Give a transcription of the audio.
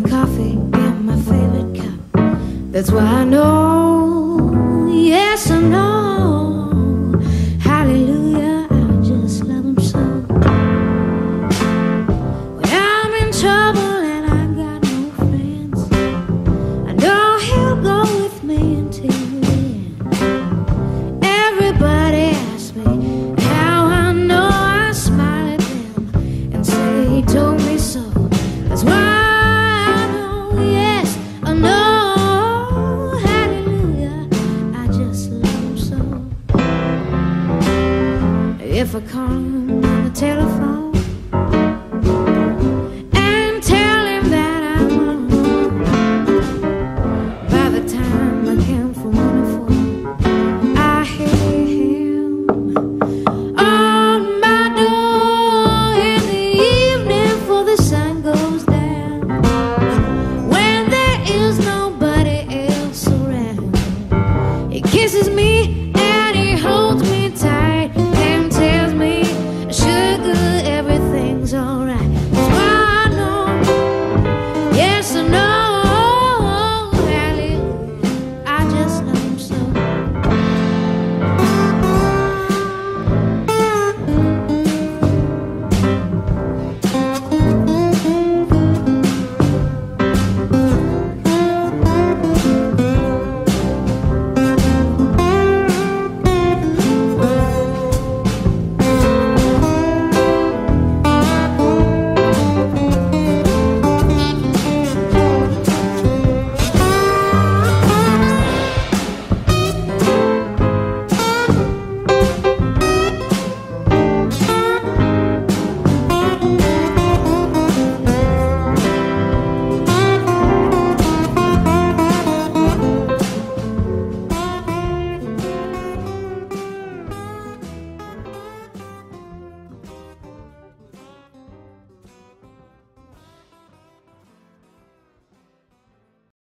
me coffee in my favorite cup. That's why I know, yes I know, hallelujah, I just love him so. When I'm in trouble and I got no friends, I know he'll go with me until the end. Everybody asks me how I know, I smile at them and say he told me so. That's why I know, yes I know, hallelujah, I just love him so. If I call him on the telephone,